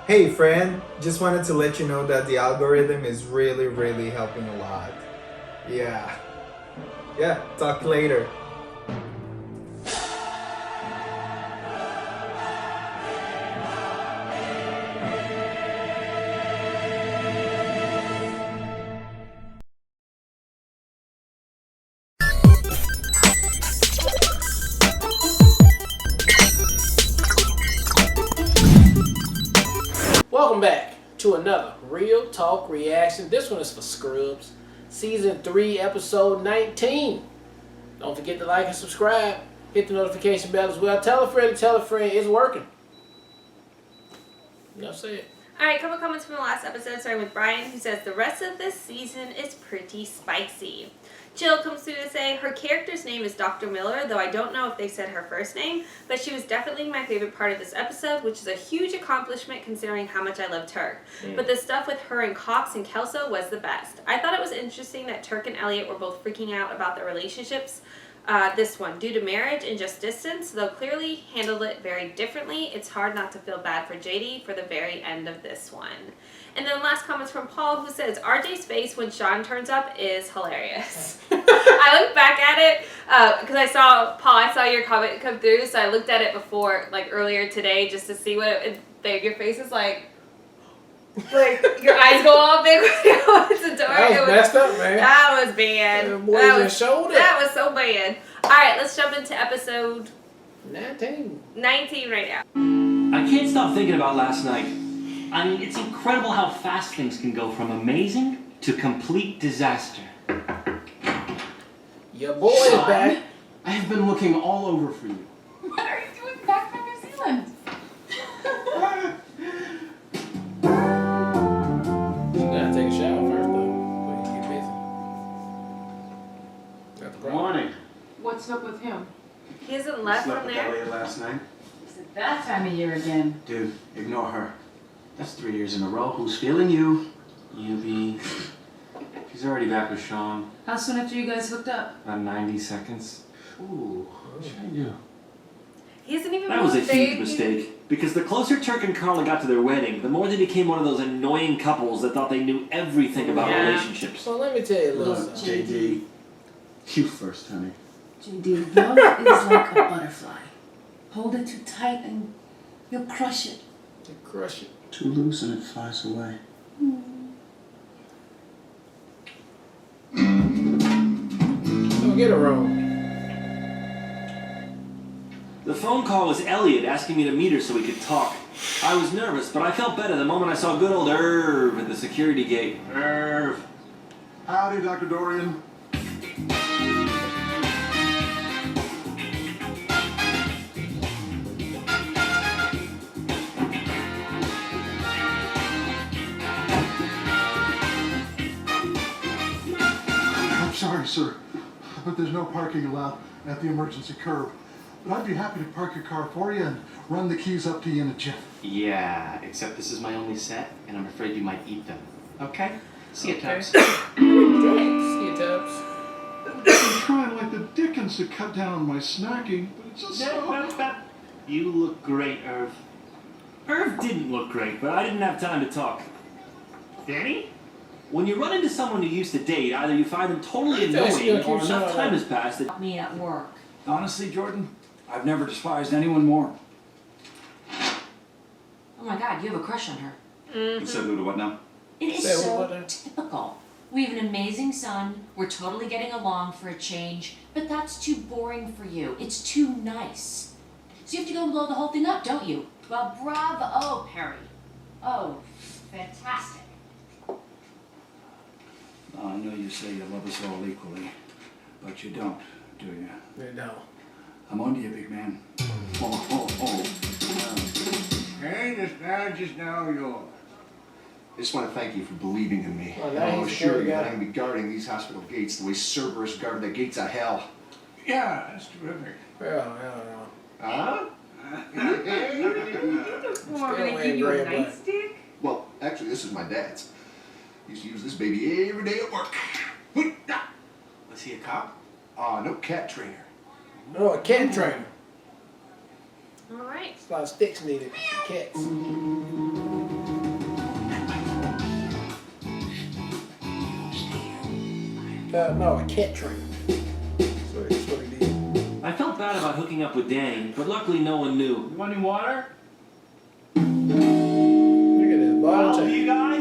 Hey friend, just wanted to let you know that the algorithm is really helping a lot. Yeah. Yeah, talk later. Welcome back to another Real Talk Reaction. This one is for Scrubs. Season 3, Episode 19. Don't forget to like and subscribe. Hit the notification bell as well. Tell a friend, it's working. Enough said. Alright, a couple comments from the last episode, starting with Brian, who says, the rest of this season is pretty spicy. Jill comes through to say, her character's name is Dr. Miller, though I don't know if they said her first name, but she was definitely my favorite part of this episode, which is a huge accomplishment considering how much I love Turk. But the stuff with her and Cox and Kelso was the best. I thought it was interesting that Turk and Elliot were both freaking out about their relationships. This one, due to marriage and just distance, though clearly handled it very differently, it's hard not to feel bad for JD for the very end of this one. And then last comments from Paul, who says, RJ's face when Sean turns up is hilarious. I looked back at it, because I saw your comment come through, so I looked at it before, like earlier today, just to see what your face is like your eyes go all big when you go into the door. That was messed up, man. That was bad. That was so bad. Alright, let's jump into episode 19 right now. I can't stop thinking about last night. I mean, it's incredible how fast things can go from amazing to complete disaster. Your boy is back. I have been looking all over for you. What are you doing back from New Zealand? You gotta take a shower first, though, before you get busy. Got the problem. Morning. What's up with him? He hasn't left Slept from with there. Elliot last night. Is it that time of year again? Dude, ignore her. That's 3 years in a row. Who's feeling you? You be. She's already back with Sean. How soon after you guys hooked up? About 90 seconds. Ooh. What should I do? He hasn't even That was a moved, huge babe. mistake. Because the closer Turk and Carla got to their wedding, the more they became one of those annoying couples that thought they knew everything about relationships. So let me tell you a little Look, something. JD. You first, honey. JD, love is like a butterfly. Hold it too tight and you'll crush it. To crush it. Too loose and it flies away. Don't get it wrong. The phone call was Elliot asking me to meet her so we could talk. I was nervous, but I felt better the moment I saw good old Irv at the security gate. Irv. Howdy, Dr. Dorian. I'm sorry, sir, but there's no parking allowed at the emergency curb. But I'd be happy to park your car for you and run the keys up to you in a jiff. Yeah, except this is my only set, and I'm afraid you might eat them. Okay? See you, Tubbs. See you, Tubbs. I'm trying like the dickens to cut down on my snacking, but it's just so... You look great, Irv. Irv didn't look great, but I didn't have time to talk. Danny? When you run into someone you used to date, either you find them totally annoying or enough time has passed that... Me at work. Honestly, Jordan, I've never despised anyone more. Oh my God, you have a crush on her. You said no to what now? It is Say so what? typical. We have an amazing son. We're totally getting along for a change, but that's too boring for you. It's too nice. So you have to go and blow the whole thing up, don't you? Well, bravo, Perry. Oh, fantastic. I know you say you love us all equally, but you don't, do you? No. I'm on to you, big man. Hey, this badge is now yours. I just want to thank you for believing in me. Well, And now I'll he's assure you got that I'm going to be guarding these hospital gates the way Cerberus guarded the gates of hell. Yeah, that's terrific. Well. Huh? Well, I'm gonna give you a nightstick? Well, actually, this is my dad's. He used to use this baby every day at work. Was he a cop? No, cat trainer. Oh, a cat trainer. Alright. It's a lot of sticks needed. Cats. No, a cat trainer. That's what he did. I felt bad about hooking up with Danny, but luckily no one knew. You want any water? Look at this bottle All of tank. you guys?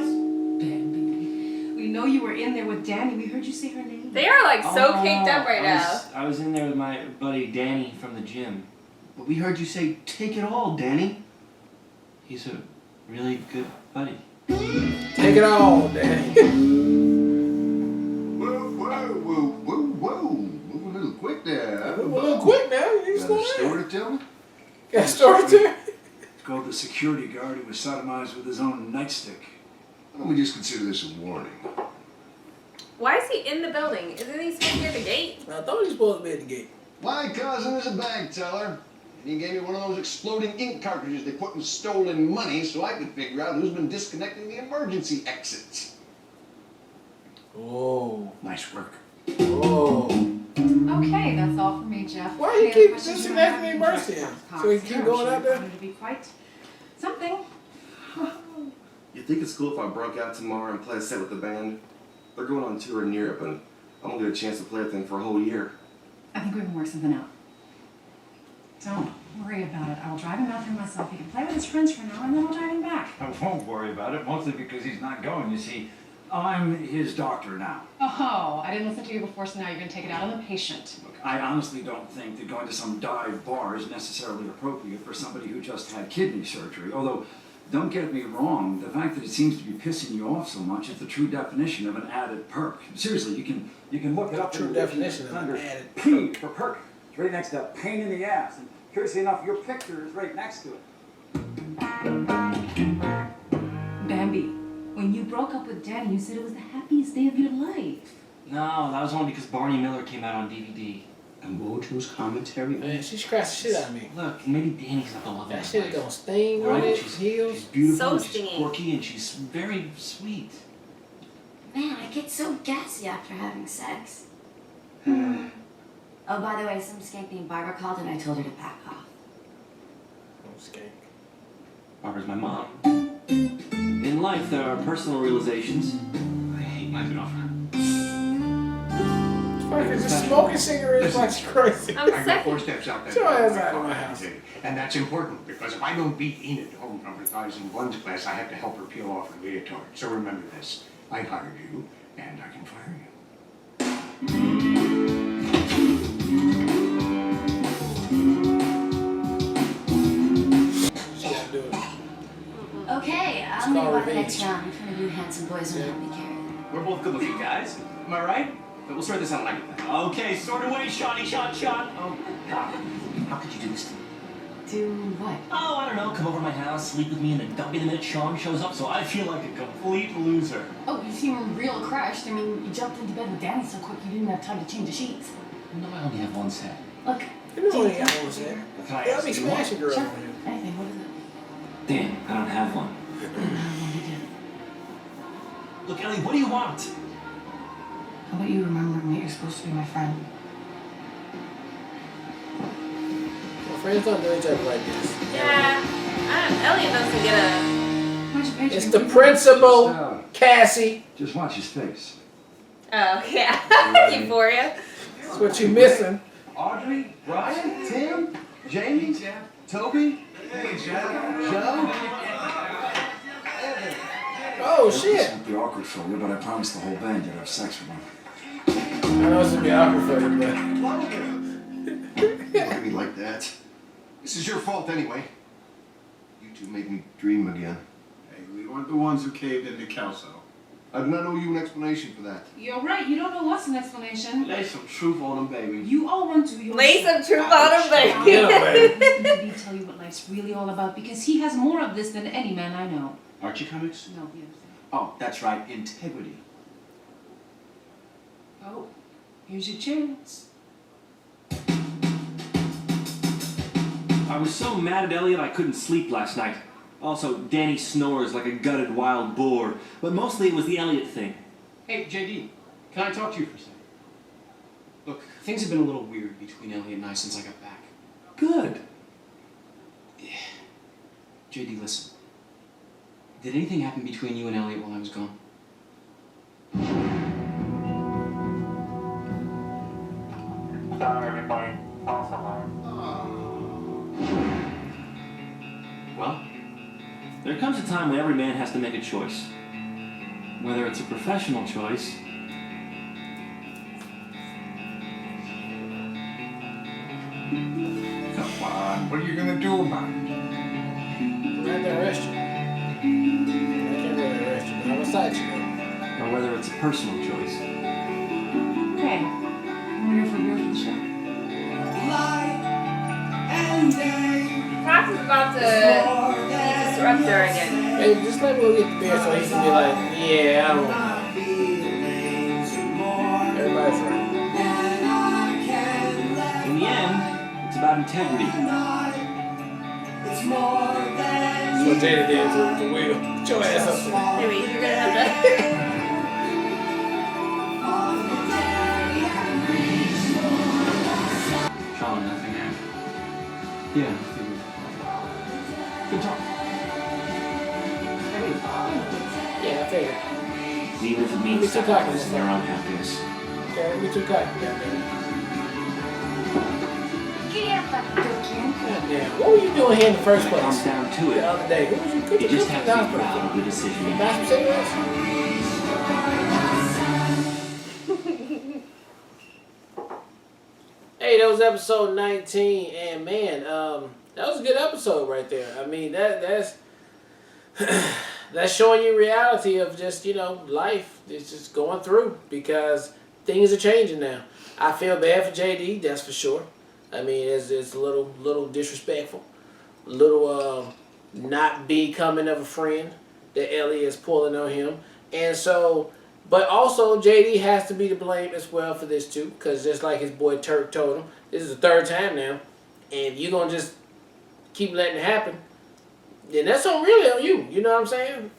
Bambi. We know you were in there with Danny. We heard you say her name. They are like so Oh, caked up right now. I was in there with my buddy Danny from the gym. But we heard you say, take it all, Danny. He's a really good buddy. Take it all, Danny. Whoa. Move a little quick there. A little quick now. You Got a slow story down. to tell me? Got a story too? It's called the security guard who was sodomized with his own nightstick. Why don't we just consider this a warning? Why is he in the building? Isn't he supposed to be at the gate? I thought he was supposed to be at the gate. My cousin is a bank teller. And he gave me one of those exploding ink cartridges they put in stolen money so I could figure out who's been disconnecting the emergency exits. Oh. Nice work. Oh. Okay, that's all for me, Jeff. Why he Any keep other questions you disconnecting might the have? emergency? Yes, So he keep I'm going sure out there? it's going to be quite something. You think it's cool if I broke out tomorrow and play a set with the band? They're going on tour in Europe and I won't get a chance to play a thing for a whole year. I think we can work something out. Don't worry about it. I'll drive him out there myself. He can play with his friends for now, and then I'll drive him back. I won't worry about it, mostly because he's not going. You see, I'm his doctor now. Oh, I didn't listen to you before, so now you're going to take it out on the patient. Look, I honestly don't think that going to some dive bar is necessarily appropriate for somebody who just had kidney surgery. Although, don't get me wrong, the fact that it seems to be pissing you off so much is the true definition of an added perk. Seriously, you can look it up. True definition of an added P for perk. It's right next to pain in the ass. And curiously enough, your picture is right next to it. Bambi, when you broke up with Danny, you said it was the happiest day of your life. No, that was only because Barney Miller came out on DVD. And Mojo's commentary? Man, she scratched the shit out of me. Look, maybe Danny's not the love of That my shit life. gonna sting on Right? it, She's heels. beautiful, So and she's stingy. quirky, and she's very sweet. Man, I get so gassy after having sex. Oh, by the way, some skank named Barbara called and I told her to back off. Oh, skank. Barbara's my mom. In life, there are personal realizations. I hate my girlfriend. Fucking just smoking cigarettes like crazy. I'm I got sick. 4 steps out Your ass that out of my house. And that's important because if I don't beat Enid home from her thighs in one's class, I have to help her peel off her leotard. So remember this. I hired you, and I can fire you. She gotta do it. Okay, I'm It's gonna called go on the revenge. next round. Which one of you handsome boys will help me carry them? We're both good looking guys. Am I right? But we'll sort this out when I get back. Okay, sort away, shotty, shot. Oh, God. How could you do this to me? Do what? Oh, I don't know, come over to my house, sleep with me, and then dump me the minute Sean shows up, so I feel like a complete loser. Oh, you seem real crushed. I mean, you jumped into bed with Danny so quick you didn't have time to change the sheets. No, I only have one set. Look. You know what he got on his head. Can I They'll ask be you what? smashing girls Sure. over here. Anything, what is it? Damn, I don't have one. Look, Ellie, what do you want? How about you remembering that you're supposed to be my friend? Well, friends don't do each other like this. Yeah. Elliot doesn't get a. It's the principal, Cassie. Just watch his face. Oh, yeah. Euphoria. That's what you missing. Audrey, Brian, Tim, Jamie, Toby, Joe. Oh, This shit. won't be awkward for you, but I promised the whole band you'd have sex with me. I know it's gonna be awkward for you, but. Don't look at me like that. This is your fault anyway. You two made me dream again. Hey, we weren't the ones who caved into Kelso. I do not owe you an explanation for that. You're right, you don't owe us an explanation. Lay some truth on them, baby. You owe one to yourself. Lay some truth on him, baby. Yeah, baby. Let me tell you what life's really all about because he has more of this than any man I know. Archie comics? No, yes. Oh, that's right. Integrity. Oh, here's your chance. I was so mad at Elliot I couldn't sleep last night. Also, Danny snores like a gutted wild boar, but mostly it was the Elliot thing. Hey, JD, can I talk to you for a second? Look, things have been a little weird between Elliot and I since I got back. Good. JD, listen. Did anything happen between you and Elliot while I was gone? Sorry, everybody. False alarm. Well, there comes a time when every man has to make a choice. Whether it's a professional choice Come on, what are you gonna do about it? I'm not gonna arrest you. I can't really arrest you, but I'm beside you. or whether it's a personal choice. Okay. I'm here for beer for the show. Fox is about to be disruptor again. Hey, just let me go get the beer so he can be like, yeah, I don't know. Everybody's right. In the end, it's about integrity. That's what Jada did to Will. Get your ass up there. Maybe you're gonna have to. Sean, nothing. Yeah. Good talk. Yeah, I figured. Even if it means Me too, sacrificing their own happiness. Okay, we too cocky, goddamn. Goddamn. What were you doing here in the first When it comes place? down to The it, other day. What was you you cooking? just have to be proud of the decision you Buy made. some cigarettes? Hey, that was episode 19, and man, that was a good episode right there. I mean, that's that's showing you reality of just, you know, life. It's just going through because things are changing now. I feel bad for JD, that's for sure. I mean, it's a little disrespectful, a little not becoming of a friend that Ellie is pulling on him, and so. But also, JD has to be to blame as well for this too, because just like his boy Turk told him, this is the third time now, and if you're gonna just keep letting it happen, then that's really on you. You know what I'm saying?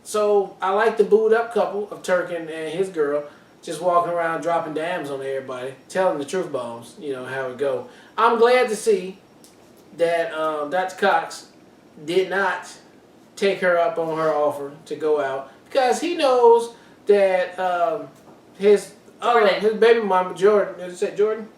So I like the booed up couple of Turk and his girl just walking around dropping dimes on everybody, telling the truth bombs. You know how it go. I'm glad to see that Dr. Cox did not take her up on her offer to go out because he knows that his baby mama Jordan, is it Jordan,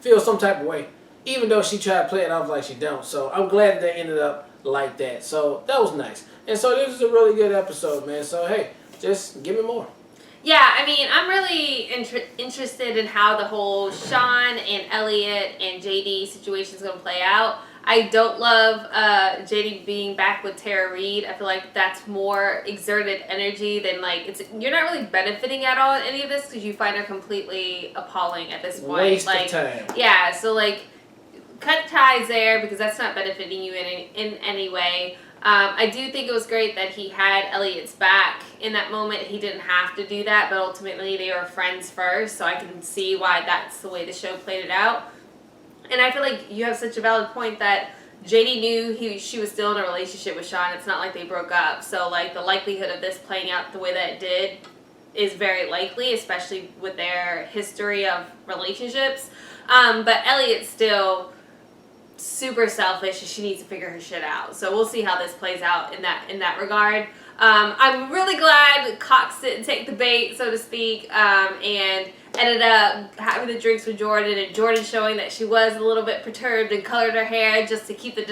feels some type of way, even though she tried to play it off like she don't. So I'm glad that they ended up like that. So that was nice. And so this is a really good episode, man. So hey, just give me more. Yeah, I mean, I'm really interested in how the whole Sean and Elliot and JD situation is going to play out. I don't love JD being back with Tara Reid. I feel like that's more exerted energy than like you're not really benefiting at all in any of this because you find her completely appalling at this point. Waste like, of time. Yeah, so like cut ties there because that's not benefiting you in any way. I do think it was great that he had Elliot's back in that moment. He didn't have to do that, but ultimately they were friends first, so I can see why that's the way the show played it out. And I feel like you have such a valid point that JD knew she was still in a relationship with Sean. It's not like they broke up. So, like, the likelihood of this playing out the way that it did is very likely, especially with their history of relationships. But Elliot's still super selfish and she needs to figure her shit out. So we'll see how this plays out in that regard. I'm really glad Cox didn't take the bait, so to speak, and ended up having the drinks with Jordan, and Jordan showing that she was a little bit perturbed and colored her hair just to keep the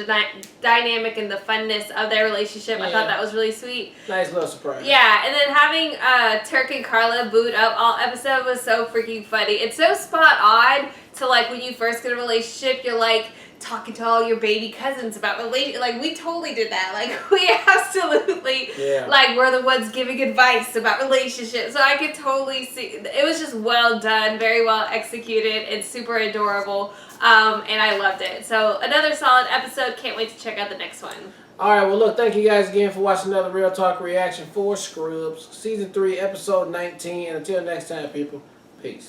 dynamic and the funness of their relationship. I thought that was really sweet. Nice little surprise. Yeah, and then having Turk and Carla boot up all episode was so freaking funny. It's so spot on to like when you first get a relationship, you're like talking to all your baby cousins about like we totally did that. Like we absolutely like we're the ones giving advice about relationships. So I could totally see it was just well done, very well executed, and super adorable. And I loved it. So another solid episode. Can't wait to check out the next one. All right, well, look, thank you guys again for watching another Real Talk reaction for Scrubs, Season 3, Episode 19. And until next time, people, peace.